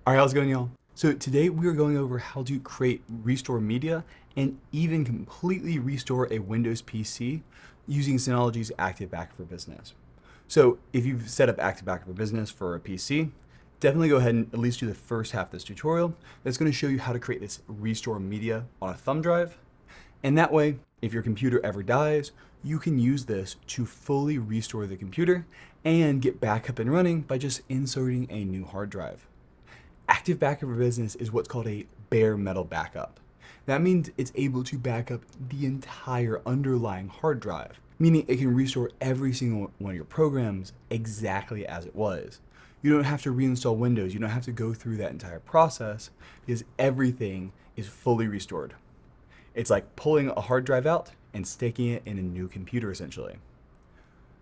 All right, how's it going, y'all? So today we are going over how to create restore media and even completely restore a Windows PC using Synology's Active Backup for Business. So if you've set up Active Backup for Business for a PC, definitely go ahead and at least do the first half of this tutorial. That's going to show you how to create this restore media on a thumb drive. And that way, if your computer ever dies, you can use this to fully restore the computer and get back up and running by just inserting a new hard drive. Active Backup for Business is what's called a bare metal backup. That means it's able to back up the entire underlying hard drive, meaning it can restore every single one of your programs exactly as it was. You don't have to reinstall Windows. You don't have to go through that entire process because everything is fully restored. It's like pulling a hard drive out and sticking it in a new computer essentially.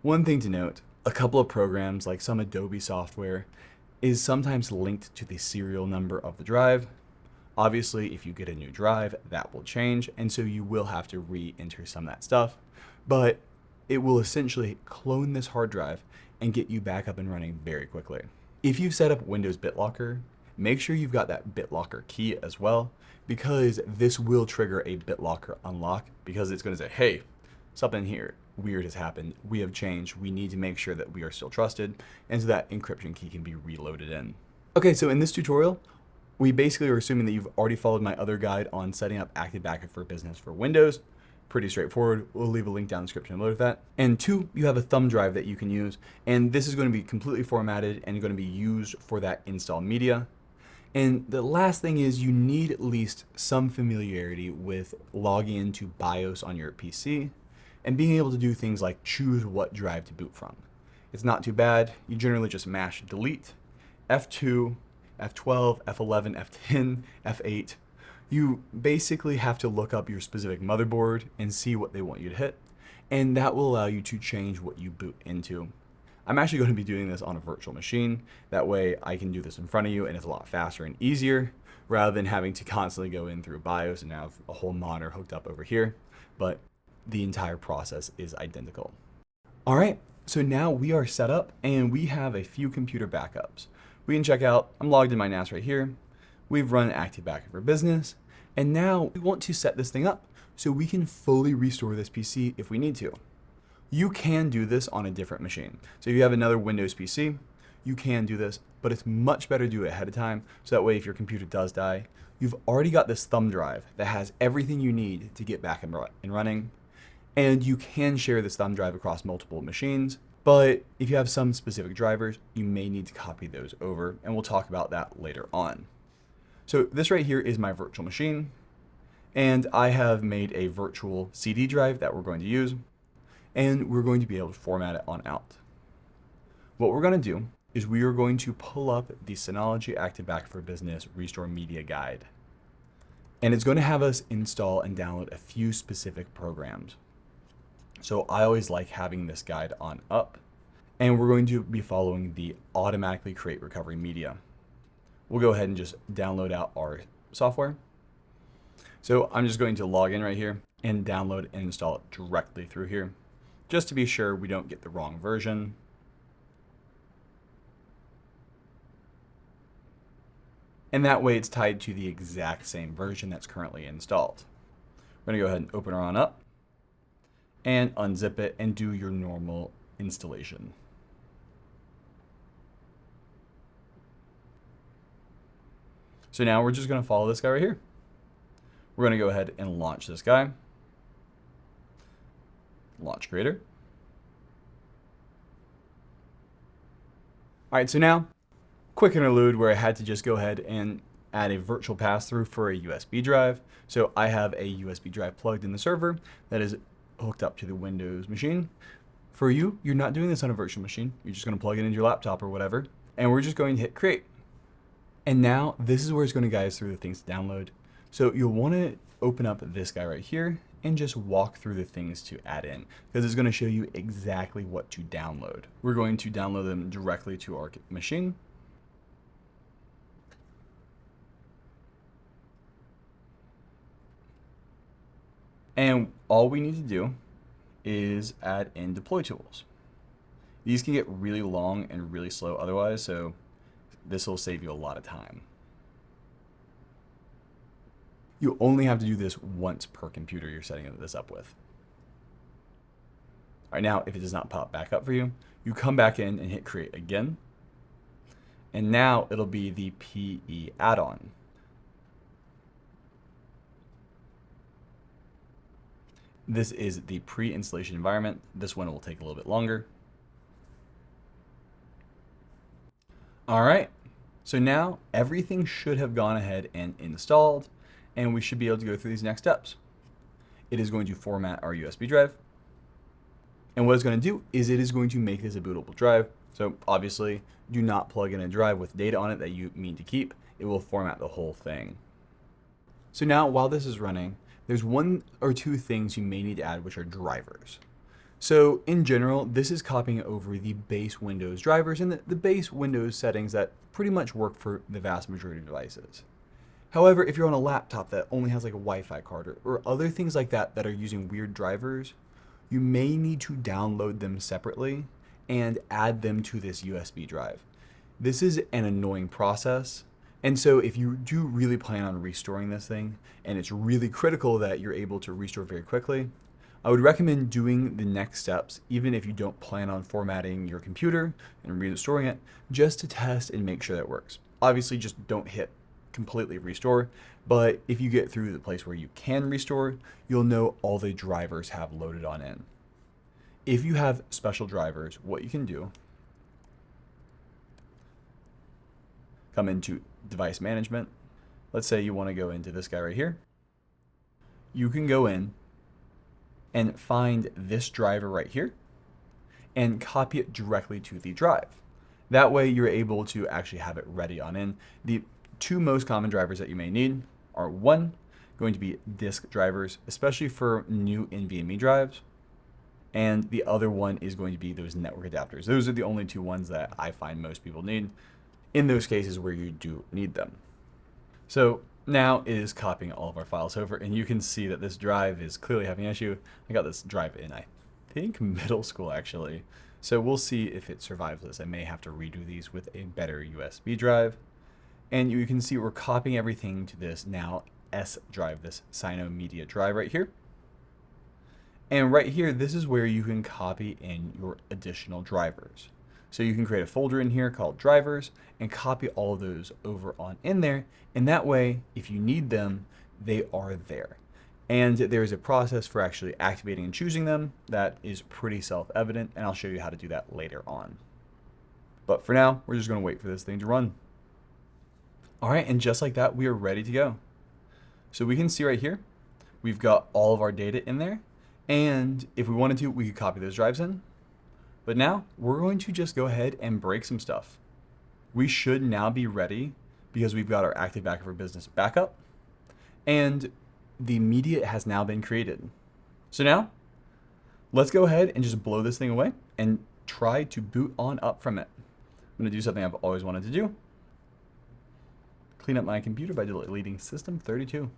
One thing to note, a couple of programs like some Adobe software is sometimes linked to the serial number of the drive. Obviously, if you get a new drive, that will change, and so you will have to re-enter some of that stuff, but it will essentially clone this hard drive and get you back up and running very quickly. If you've set up Windows BitLocker, make sure you've got that BitLocker key as well, because this will trigger a BitLocker unlock because it's going to say, hey, something here weird has happened. We have changed. We need to make sure that we are still trusted, and so that encryption key can be reloaded in. Okay, so in this tutorial, we basically are assuming that you've already followed my other guide on setting up Active Backup for Business for Windows. Pretty straightforward. We'll leave a link down in the description below with that. And two, you have a thumb drive that you can use, and this is going to be completely formatted and going to be used for that install media. And the last thing is you need at least some familiarity with logging into BIOS on your PC and being able to do things like choose what drive to boot from. It's not too bad. You generally just mash delete, F2, F12, F11, F10, F8. You basically have to look up your specific motherboard and see what they want you to hit, and that will allow you to change what you boot into. I'm actually going to be doing this on a virtual machine. That way I can do this in front of you and it's a lot faster and easier rather than having to constantly go in through BIOS and have a whole monitor hooked up over here. But the entire process is identical. All right, so now we are set up and we have a few computer backups. We can check out, I'm logged in my NAS right here. We've run Active Backup for Business. And now we want to set this thing up so we can fully restore this PC if we need to. You can do this on a different machine. So if you have another Windows PC, you can do this, but it's much better to do it ahead of time. So that way, if your computer does die, you've already got this thumb drive that has everything you need to get back and running. And you can share this thumb drive across multiple machines. But if you have some specific drivers, you may need to copy those over, and we'll talk about that later on. So this right here is my virtual machine, and I have made a virtual CD drive that we're going to use, and we're going to be able to format it on out. What we're going to do is we are going to pull up the Synology Active Backup for Business Restore Media Guide, and it's going to have us install and download a few specific programs. So I always like having this guide on up, and we're going to be following the automatically create recovery media. We'll go ahead and just download out our software. So I'm just going to log in right here and download and install it directly through here, just to be sure we don't get the wrong version. And that way it's tied to the exact same version that's currently installed. We're gonna go ahead and open our on up and unzip it and do your normal installation. So now we're just going to follow this guy right here. We're going to go ahead and launch this guy. Launch creator. All right, so now, quick interlude where I had to just go ahead and add a virtual pass-through for a USB drive. So I have a USB drive plugged in the server that is hooked up to the Windows machine. For you, you're not doing this on a virtual machine. You're just going to plug it into your laptop or whatever. And we're just going to hit create. And now this is where it's going to guide us through the things to download. So you'll want to open up this guy right here and just walk through the things to add in, because it's going to show you exactly what to download. We're going to download them directly to our machine. And all we need to do is add in deploy tools. These can get really long and really slow otherwise, so This will save you a lot of time. You only have to do this once per computer you're setting this up with. All right, now if it does not pop back up for you, you come back in and hit create again. And now it'll be the PE add-on. This is the pre-installation environment. This one will take a little bit longer. All right, so now everything should have gone ahead and installed, and we should be able to go through these next steps. It is going to format our USB drive. And what it's going to do is it is going to make this a bootable drive. So obviously, do not plug in a drive with data on it that you mean to keep. It will format the whole thing. So now while this is running, there's one or two things you may need to add, which are drivers. So in general, this is copying over the base Windows drivers and the base Windows settings that pretty much work for the vast majority of devices. However, if you're on a laptop that only has like a Wi-Fi card or other things like that that are using weird drivers, you may need to download them separately and add them to this USB drive. This is an annoying process. And so if you do really plan on restoring this thing, and it's really critical that you're able to restore very quickly, I would recommend doing the next steps, even if you don't plan on formatting your computer and restoring it, just to test and make sure that it works. Obviously, just don't hit completely restore, but if you get through the place where you can restore, you'll know all the drivers have loaded on in. If you have special drivers, what you can do, come into device management. Let's say you want to go into this guy right here. You can go in and find this driver right here and copy it directly to the drive. That way you're able to actually have it ready on in. The two most common drivers that you may need are one, going to be disk drivers, especially for new NVMe drives. And the other one is going to be those network adapters. Those are the only two ones that I find most people need in those cases where you do need them. So now it is copying all of our files over, and you can see that this drive is clearly having an issue. I got this drive in, I think, middle school actually. So we'll see if it survives this. I may have to redo these with a better USB drive. And you can see we're copying everything to this now S drive, this Synology drive right here. And right here, this is where you can copy in your additional drivers. So you can create a folder in here called drivers and copy all of those over on in there. And that way, if you need them, they are there. And there's a process for actually activating and choosing them that is pretty self-evident, and I'll show you how to do that later on. But for now, we're just going to wait for this thing to run. All right, and just like that, we are ready to go. So we can see right here, we've got all of our data in there. And if we wanted to, we could copy those drives in. But now we're going to just go ahead and break some stuff. We should now be ready because we've got our Active Backup for Business backup and the media has now been created. So now let's go ahead and just blow this thing away and try to boot on up from it. I'm going to do something I've always wanted to do. Clean up my computer by deleting System 32.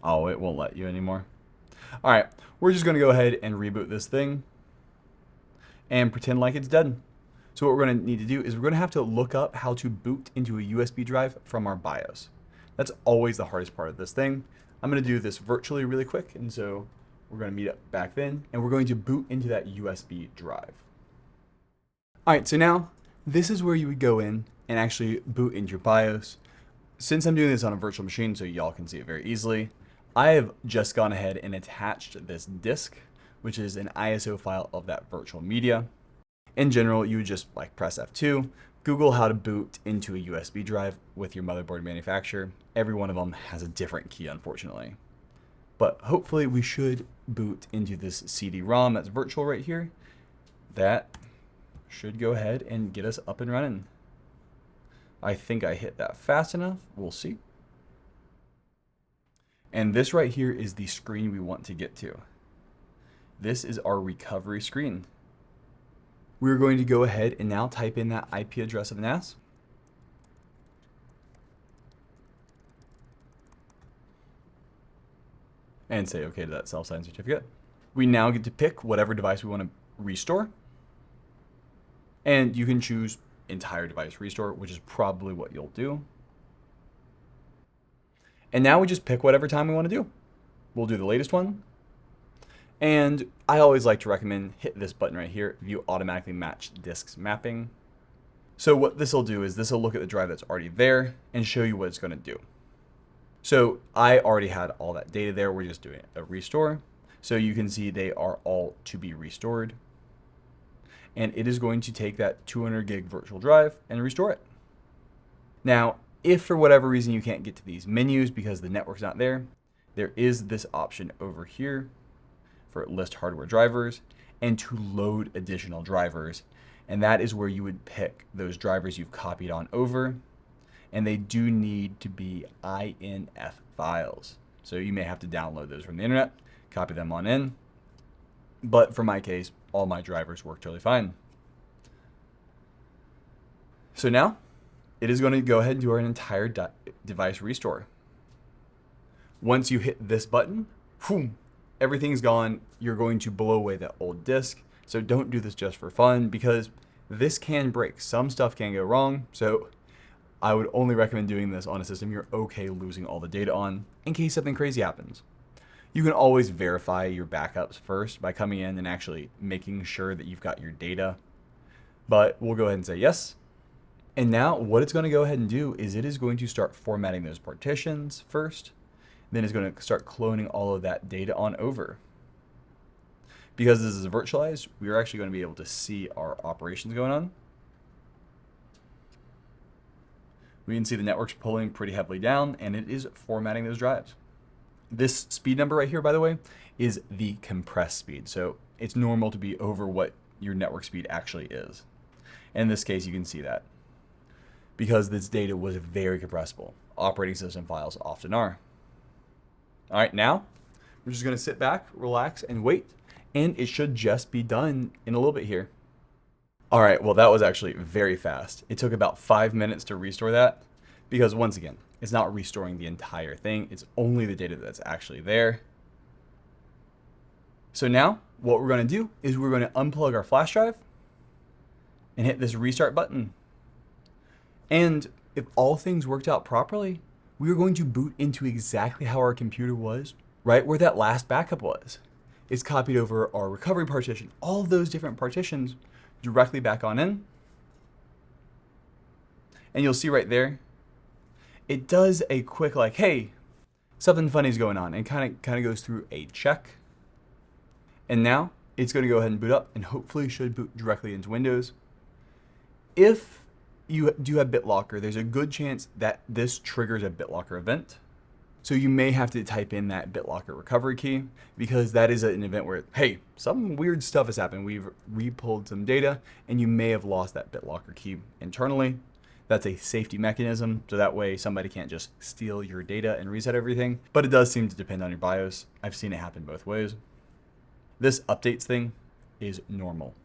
Oh, it won't let you anymore. All right, we're just going to go ahead and reboot this thing and pretend like it's dead. So what we're going to need to do is we're going to have to look up how to boot into a USB drive from our BIOS. That's always the hardest part of this thing. I'm going to do this virtually really quick, and so we're going to meet up back then, and we're going to boot into that USB drive. All right, so now this is where you would go in and actually boot into your BIOS. Since I'm doing this on a virtual machine so y'all can see it very easily, I have just gone ahead and attached this disk, which is an ISO file of that virtual media. In general, you would just press F2, Google how to boot into a USB drive with your motherboard manufacturer. Every one of them has a different key, unfortunately. But hopefully we should boot into this CD-ROM that's virtual right here. That should go ahead and get us up and running. I think I hit that fast enough. We'll see. And this right here is the screen we want to get to. This is our recovery screen. We're going to go ahead and now type in that IP address of NAS. And say OK to that self-signed certificate. We now get to pick whatever device we want to restore, and you can choose entire device restore, which is probably what you'll do. And now we just pick whatever time we want to do. We'll do the latest one. And I always like to recommend hit this button right here, view automatically matched disks mapping. So what this will do is this will look at the drive that's already there and show you what it's going to do. So I already had all that data there. We're just doing a restore. So you can see they are all to be restored. And it is going to take that 200 gig virtual drive and restore it. Now, if for whatever reason you can't get to these menus because the network's not there, there is this option over here for list hardware drivers and to load additional drivers. And that is where you would pick those drivers you've copied on over. And they do need to be INF files. So you may have to download those from the internet, copy them on in. But for my case, all my drivers work totally fine. So now it is going to go ahead and do our entire device restore. Once you hit this button, boom, everything's gone. You're going to blow away that old disk. So don't do this just for fun because this can break. Some stuff can go wrong. So I would only recommend doing this on a system you're okay losing all the data on in case something crazy happens. You can always verify your backups first by coming in and actually making sure that you've got your data. But we'll go ahead and say yes. And now what it's going to go ahead and do is it is going to start formatting those partitions first. Then it's going to start cloning all of that data on over. Because this is virtualized, we're actually going to be able to see our operations going on. We can see the network's pulling pretty heavily down and it is formatting those drives. This speed number right here, by the way, is the compressed speed. So it's normal to be over what your network speed actually is. In this case, you can see that because this data was very compressible. Operating system files often are. All right, now we're just going to sit back, relax, and wait. And it should just be done in a little bit here. All right, well, that was actually very fast. It took about 5 minutes to restore that because once again, it's not restoring the entire thing. It's only the data that's actually there. So now what we're going to do is we're going to unplug our flash drive and hit this restart button. And if all things worked out properly, we are going to boot into exactly how our computer was, right where that last backup was. It's copied over our recovery partition, all of those different partitions directly back on in. And you'll see right there, it does a quick like, hey, something funny is going on, and kind of goes through a check. And now it's going to go ahead and boot up and hopefully should boot directly into Windows. If you do have BitLocker, there's a good chance that this triggers a BitLocker event. So you may have to type in that BitLocker recovery key because that is an event where, hey, some weird stuff has happened. We've re-pulled some data and you may have lost that BitLocker key internally. That's a safety mechanism. So that way somebody can't just steal your data and reset everything. But it does seem to depend on your BIOS. I've seen it happen both ways. This updates thing is normal.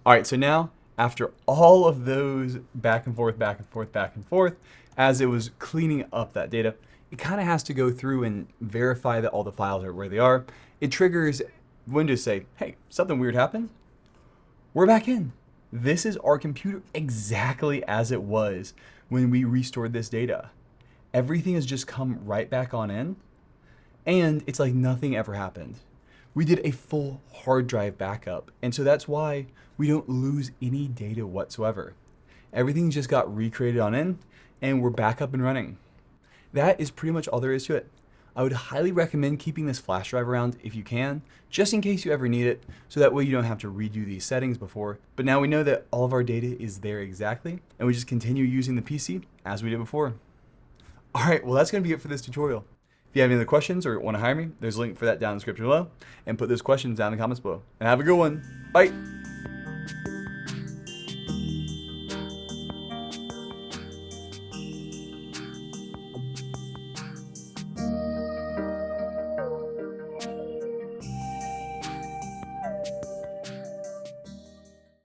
All right, so now after all of those back and forth, as it was cleaning up that data, it kind of has to go through and verify that all the files are where they are. It triggers Windows say, hey, something weird happened. We're back in. This is our computer exactly as it was when we restored this data. Everything has just come right back on in and it's like nothing ever happened. We did a full hard drive backup. And so that's why we don't lose any data whatsoever. Everything just got recreated on in and we're back up and running. That is pretty much all there is to it. I would highly recommend keeping this flash drive around if you can, just in case you ever need it, so that way you don't have to redo these settings before. But now we know that all of our data is there exactly, and we just continue using the PC as we did before. All right, well, that's going to be it for this tutorial. If you have any other questions or want to hire me, there's a link for that down in the description below, and put those questions down in the comments below. And have a good one. Bye.